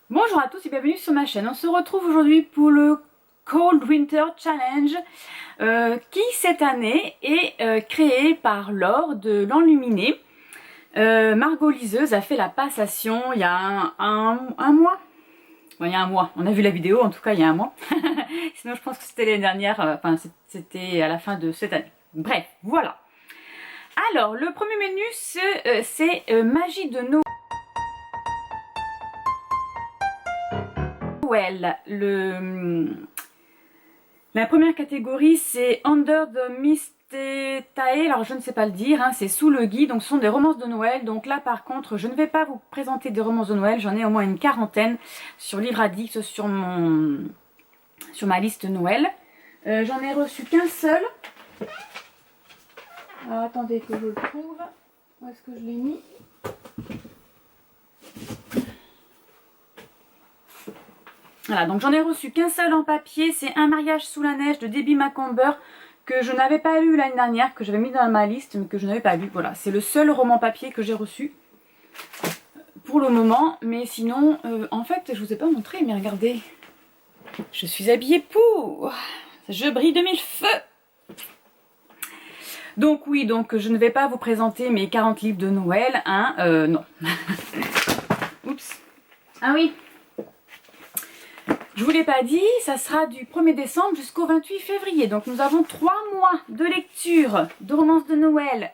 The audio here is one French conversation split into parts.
Bonjour à tous et bienvenue sur ma chaîne. On se retrouve aujourd'hui pour le Cold Winter Challenge qui cette année est créé par Laure de l'Enluminé. Margot Liseuse a fait la passation il y a un mois. Bon, il y a un mois, on a vu la vidéo en tout cas il y a un mois. Sinon je pense que c'était l'année dernière, enfin c'était à la fin de cette année. Bref, voilà. Alors le premier menu c'est Magie de Noël. La première catégorie c'est Under the Mistetae, alors je ne sais pas le dire, hein, c'est sous le gui, donc ce sont des romances de Noël. Donc là par contre je ne vais pas vous présenter des romances de Noël, j'en ai au moins une quarantaine sur Livre Addict, sur ma liste Noël. J'en ai reçu qu'un seul. Alors attendez que je le trouve, où est-ce que je l'ai mis? Voilà, donc j'en ai reçu qu'un seul en papier, c'est Un mariage sous la neige de Debbie Macomber, que je n'avais pas lu l'année dernière, que j'avais mis dans ma liste, mais que je n'avais pas lu. Voilà, c'est le seul roman papier que j'ai reçu pour le moment, mais sinon, en fait, je vous ai pas montré, mais regardez, je suis habillée pour, je brille de mille feux. Donc oui, donc je ne vais pas vous présenter mes 40 livres de Noël, hein, non. Oups. Ah oui. Je vous l'ai pas dit, ça sera du 1er décembre jusqu'au 28 février. Donc nous avons 3 mois de lecture de romances de Noël.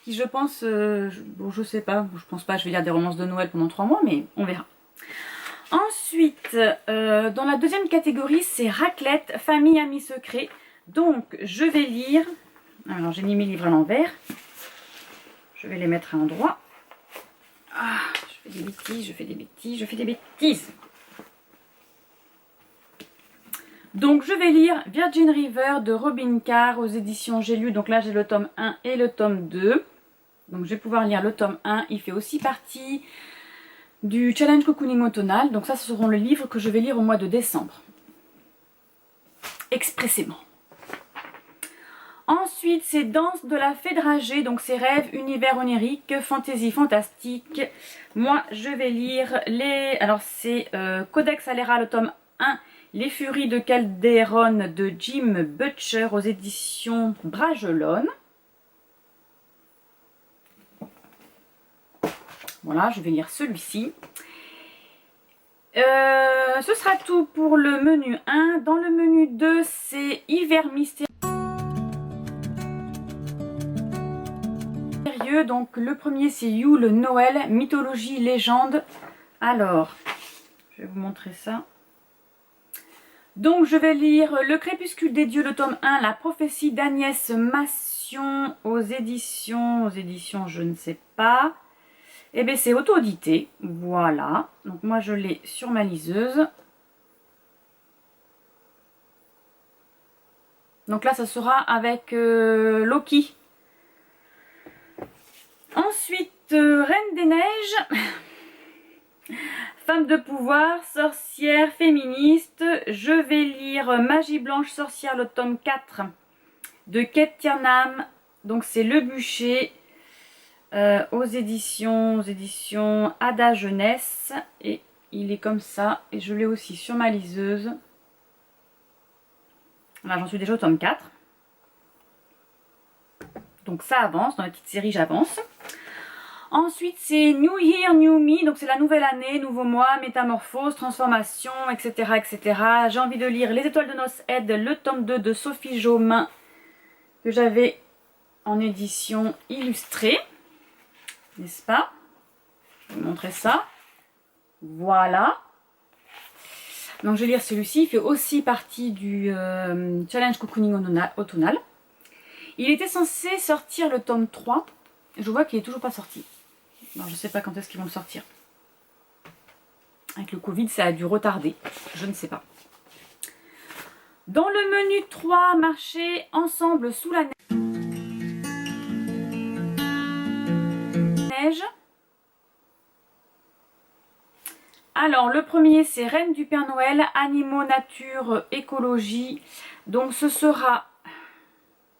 Qui je pense, bon je sais pas, je pense pas que je vais lire des romances de Noël pendant 3 mois, mais on verra. Ensuite, dans la deuxième catégorie, c'est Raclette, famille, amis secrets. Donc je vais lire, alors j'ai mis mes livres à l'envers. Je vais les mettre à l'endroit. Ah, je fais des bêtises, je fais des bêtises, je fais des bêtises. Donc je vais lire Virgin River de Robin Carr aux éditions J'ai lu. Donc là j'ai le tome 1 et le tome 2. Donc je vais pouvoir lire le tome 1. Il fait aussi partie du challenge cocooning automnal. Donc ça ce seront les livres que je vais lire au mois de décembre. Expressément. Ensuite c'est Danse de la Fée dragée. Donc c'est rêves, univers onirique, fantaisie fantastique. Moi je vais lire les... Alors c'est Codex Alera le tome 1. Les Furies de Calderon de Jim Butcher aux éditions Bragelonne. Voilà, je vais lire celui-ci. Ce sera tout pour le menu 1. Dans le menu 2, c'est Hiver mystérieux. Donc le premier, c'est You, le Noël, mythologie, légende. Alors, je vais vous montrer ça. Donc je vais lire Le Crépuscule des Dieux, le tome 1, La prophétie d'Agnès Massion aux éditions je ne sais pas. Eh bien c'est auto-édité, voilà. Donc moi je l'ai sur ma liseuse. Donc là ça sera avec Loki. Ensuite, Reine des Neiges. Femme de pouvoir, sorcière, féministe. Je vais lire Magie blanche sorcière, le tome 4 de Kate Tiernan. Donc c'est Le Bûcher aux éditions Ada Jeunesse. Et il est comme ça. Et je l'ai aussi sur ma liseuse. Là j'en suis déjà au tome 4. Donc ça avance, dans la petite série j'avance. Ensuite, c'est New Year, New Me, donc c'est la nouvelle année, nouveau mois, métamorphose, transformation, etc. etc. J'ai envie de lire Les Étoiles de Noce Aide, le tome 2 de Sophie Jaumin, que j'avais en édition illustrée, n'est-ce pas? Je vais vous montrer ça. Voilà. Donc je vais lire celui-ci, il fait aussi partie du challenge cocooning automnal. Il était censé sortir le tome 3, je vois qu'il n'est toujours pas sorti. Alors, je ne sais pas quand est-ce qu'ils vont le sortir. Avec le Covid, ça a dû retarder. Je ne sais pas. Dans le menu 3, marcher ensemble sous la neige. Alors, le premier, c'est Reine du Père Noël, animaux, nature, écologie. Donc, ce sera...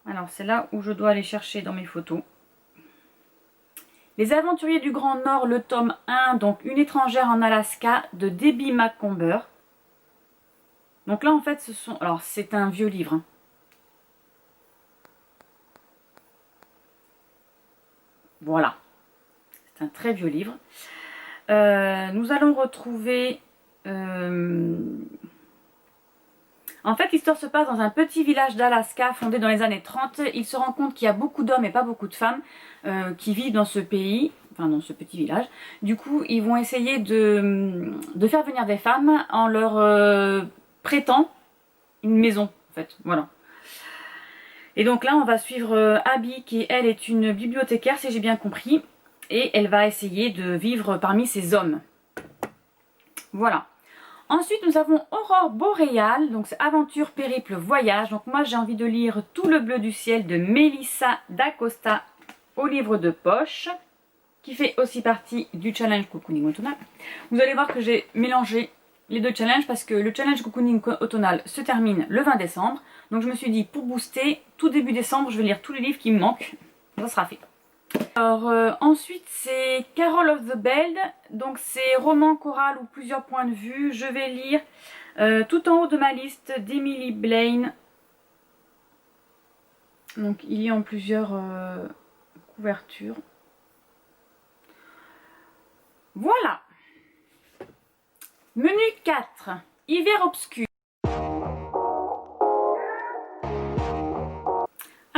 Alors, c'est là où je dois aller chercher dans mes photos. Les Aventuriers du Grand Nord, le tome 1, donc Une étrangère en Alaska de Debbie Macomber. Donc là en fait ce sont... Alors c'est un vieux livre. Hein. Voilà. C'est un très vieux livre. Nous allons retrouver... En fait, l'histoire se passe dans un petit village d'Alaska fondé dans les années 30. Il se rend compte qu'il y a beaucoup d'hommes et pas beaucoup de femmes qui vivent dans ce pays, enfin dans ce petit village. Du coup, ils vont essayer de faire venir des femmes en leur prêtant une maison, en fait. Voilà. Et donc là, on va suivre Abby qui, elle, est une bibliothécaire, si j'ai bien compris. Et elle va essayer de vivre parmi ces hommes. Voilà. Ensuite, nous avons Aurore boréale, donc c'est aventure, périple, voyage. Donc moi, j'ai envie de lire Tout le bleu du ciel de Melissa d'Acosta au livre de poche, qui fait aussi partie du challenge Cocooning automnal. Vous allez voir que j'ai mélangé les deux challenges parce que le challenge Cocooning automnal se termine le 20 décembre. Donc je me suis dit, pour booster, tout début décembre, je vais lire tous les livres qui me manquent. Ça sera fait. Alors ensuite c'est Carol of the Beld, donc c'est roman choral ou plusieurs points de vue. Je vais lire tout en haut de ma liste d'Emily Blaine. Donc il y a en plusieurs couvertures. Voilà. Menu 4, Hiver obscur.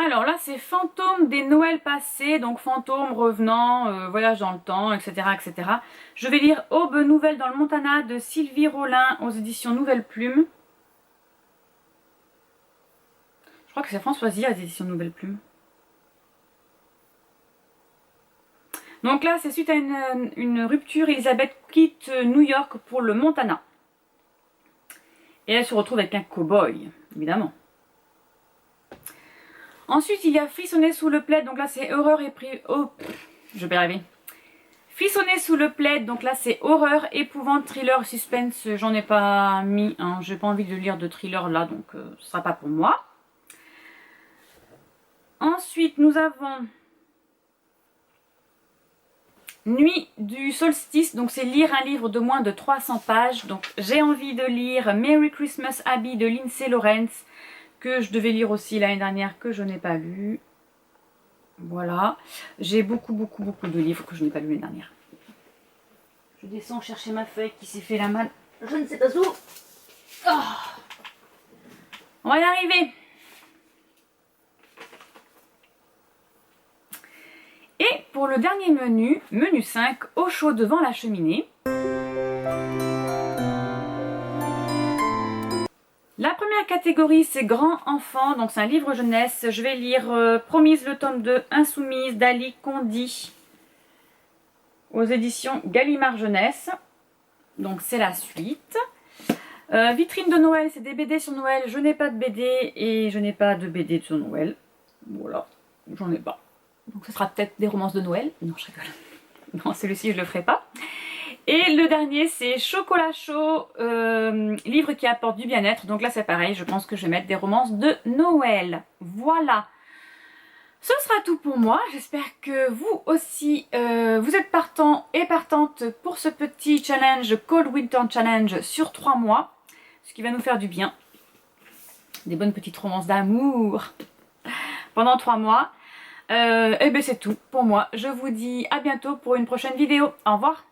Alors là c'est Fantôme des Noëls passés, donc fantôme revenant, voyage dans le temps, etc., etc. Je vais lire Aube nouvelle dans le Montana de Sylvie Rollin aux éditions Nouvelle Plume. Je crois que c'est Françoisie aux éditions Nouvelle Plume. Donc là c'est suite à une rupture, Elisabeth quitte New York pour le Montana. Et elle se retrouve avec un cow-boy, évidemment. Ensuite, il y a Frissonner sous le plaid, donc là c'est horreur et je vais y arriver. Frissonner sous le plaid, donc là c'est horreur, épouvante, thriller, suspense. J'en ai pas mis, hein. J'ai pas envie de lire de thriller là, donc ce sera pas pour moi. Ensuite, nous avons Nuit du solstice, donc c'est lire un livre de moins de 300 pages. Donc j'ai envie de lire Merry Christmas Abby de Lindsay Lawrence, que je devais lire aussi l'année dernière, que je n'ai pas lu. Voilà. J'ai beaucoup de livres que je n'ai pas lu l'année dernière. Je descends chercher ma feuille qui s'est fait la malle. Je ne sais pas où. Oh. On va y arriver. Et pour le dernier menu, menu 5, au chaud devant la cheminée. La première catégorie c'est grand enfant, donc c'est un livre jeunesse. Je vais lire Promise le tome 2, Insoumise d'Ali Condi aux éditions Gallimard Jeunesse. Donc c'est la suite. Vitrine de Noël, c'est des BD sur Noël. Je n'ai pas de BD et je n'ai pas de BD sur Noël. Voilà, j'en ai pas. Donc ce sera peut-être des romances de Noël. Non, je rigole. Non, celui-ci je le ferai pas. Et le dernier c'est Chocolat chaud, livre qui apporte du bien-être. Donc là c'est pareil, je pense que je vais mettre des romances de Noël. Voilà. Ce sera tout pour moi. J'espère que vous aussi, vous êtes partants et partantes pour ce petit challenge Cold Winter Challenge sur 3 mois. Ce qui va nous faire du bien. Des bonnes petites romances d'amour pendant 3 mois. Et bien c'est tout pour moi. Je vous dis à bientôt pour une prochaine vidéo. Au revoir.